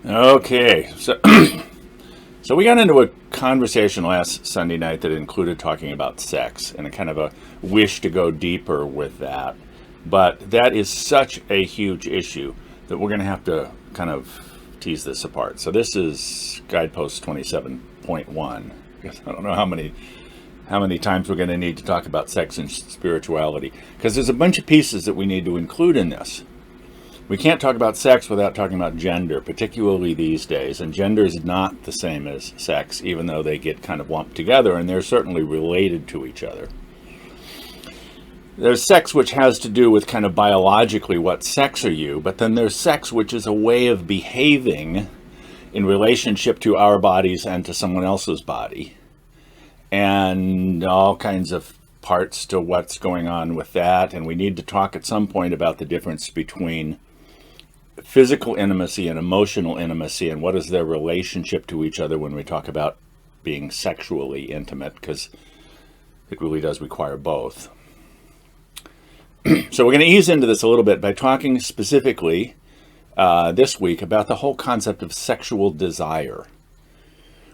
Okay, so so we got into a conversation last Sunday night that included talking about sex and a kind of a wish to go deeper with that. But that is such a huge issue that we're going to have to kind of tease this apart. So this is guidepost 27.1. I don't know how many times we're going to need to talk about sex and spirituality, because there's a bunch of pieces that we need to include in this. We can't talk about sex without talking about gender, particularly these days. And gender is not the same as sex, even though they get kind of lumped together, and they're certainly related to each other. There's sex, which has to do with kind of biologically what sex are you, but then there's sex, which is a way of behaving in relationship to our bodies and to someone else's body, and all kinds of parts to what's going on with that. And we need to talk at some point about the difference between physical intimacy and emotional intimacy, and what is their relationship to each other when we talk about being sexually intimate, because it really does require both. So we're going to ease into this a little bit by talking specifically this week about the whole concept of sexual desire.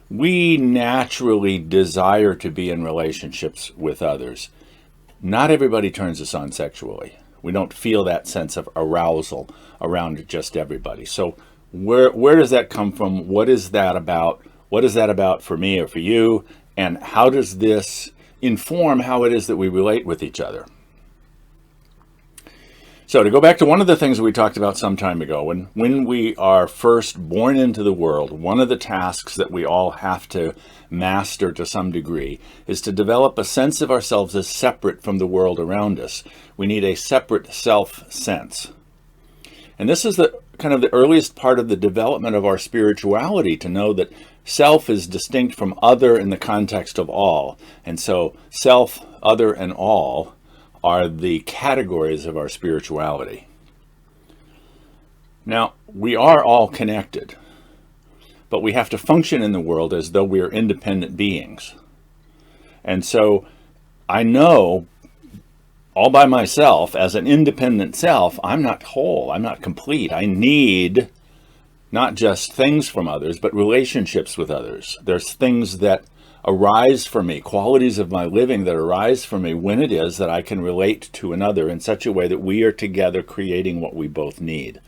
We naturally desire to be in relationships with others. Not everybody turns us on sexually. We don't feel that sense of arousal around just everybody. So where does that come from? What is that about? What is that about for me or for you? And how does this inform how it is that we relate with each other? So to go back to one of the things we talked about some time ago, when we are first born into the world, one of the tasks that we all have to master to some degree is to develop a sense of ourselves as separate from the world around us. We need a separate self sense. And this is the kind of the earliest part of the development of our spirituality, to know that self is distinct from other in the context of all. And so self, other, and all are the categories of our spirituality. Now, we are all connected, but we have to function in the world as though we are independent beings. And so I know all by myself, as an independent self, I'm not whole, I'm not complete. I need not just things from others, but relationships with others. There's things that arise for me, qualities of my living that arise for me when it is that I can relate to another in such a way that we are together creating what we both need.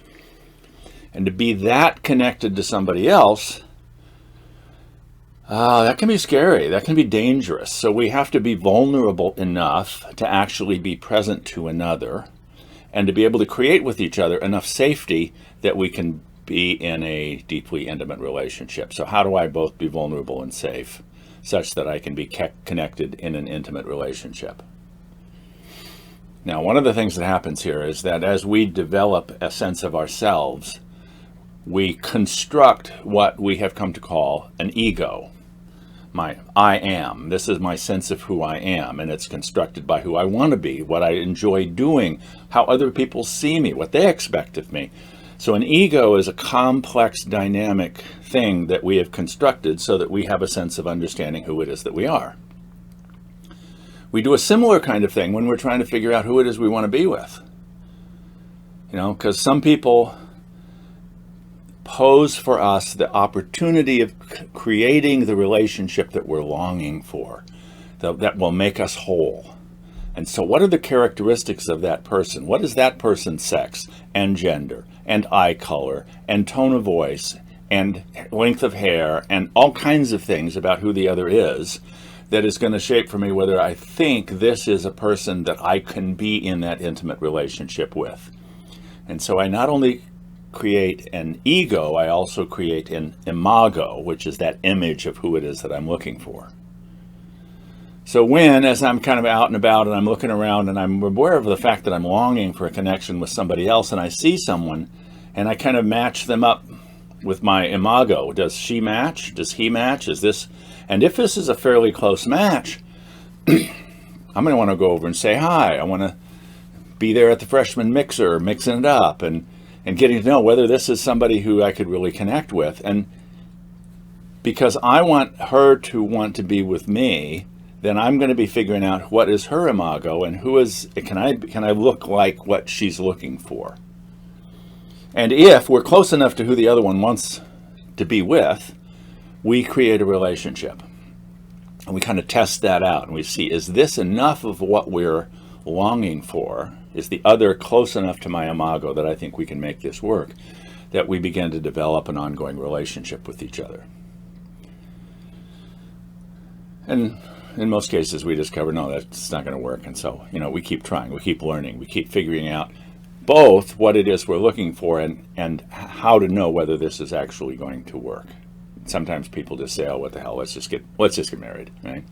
And to be that connected to somebody else, that can be scary, that can be dangerous. So we have to be vulnerable enough to actually be present to another, and to be able to create with each other enough safety that we can be in a deeply intimate relationship. So how do I both be vulnerable and safe, such that I can be connected in an intimate relationship? Now, one of the things that happens here is that as we develop a sense of ourselves, we construct what we have come to call an ego. My I am. This is my sense of who I am, and it's constructed by who I want to be, what I enjoy doing, how other people see me, what they expect of me. So an ego is a complex, dynamic thing that we have constructed so that we have a sense of understanding who it is that we are. We do a similar kind of thing when we're trying to figure out who it is we want to be with. Because some people pose for us the opportunity of creating the relationship that we're longing for, that will make us whole. And so what are the characteristics of that person? What is that person's sex and gender and eye color and tone of voice and length of hair and all kinds of things about who the other is that is going to shape for me whether I think this is a person that I can be in that intimate relationship with. And so I not only create an ego, I also create an imago, which is that image of who it is that I'm looking for. So as I'm kind of out and about and I'm looking around and I'm aware of the fact that I'm longing for a connection with somebody else, and I see someone and I kind of match them up with my imago. Does she match? Does he match? And if this is a fairly close match, I'm going to want to go over and say hi. I want to be there at the freshman mixer, mixing it up and getting to know whether this is somebody who I could really connect with. And because I want her to want to be with me, then I'm going to be figuring out what is her imago and can I look like what she's looking for. And if we're close enough to who the other one wants to be with, we create a relationship. And we kind of test that out, and we see, is this enough of what we're longing for? Is the other close enough to my imago that I think we can make this work? That we begin to develop an ongoing relationship with each other. And in most cases, we discover, no, that's not going to work. And so, we keep trying, we keep learning, we keep figuring out both what it is we're looking for and how to know whether this is actually going to work. Sometimes people just say, oh, what the hell, let's just get married, right?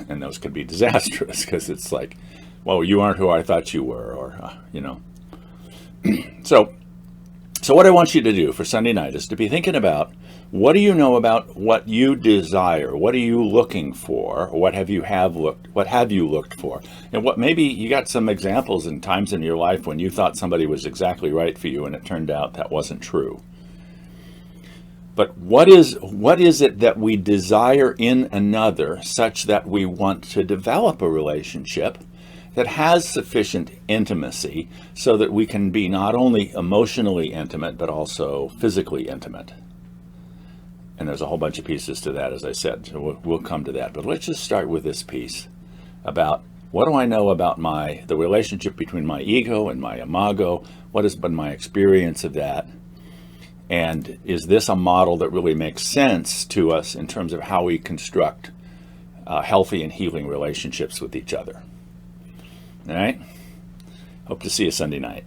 And those could be disastrous, because it's like, well, you aren't who I thought you were, or, So what I want you to do for Sunday night is to be thinking about, what do you know about what you desire? What are you looking for? Or what have you looked for? And what, maybe you got some examples and times in your life when you thought somebody was exactly right for you and it turned out that wasn't true. But what is it that we desire in another such that we want to develop a relationship that has sufficient intimacy so that we can be not only emotionally intimate, but also physically intimate? And there's a whole bunch of pieces to that, as I said, so we'll come to that. But let's just start with this piece about, what do I know about the relationship between my ego and my imago? What has been my experience of that? And is this a model that really makes sense to us in terms of how we construct healthy and healing relationships with each other? All right? Hope to see you Sunday night.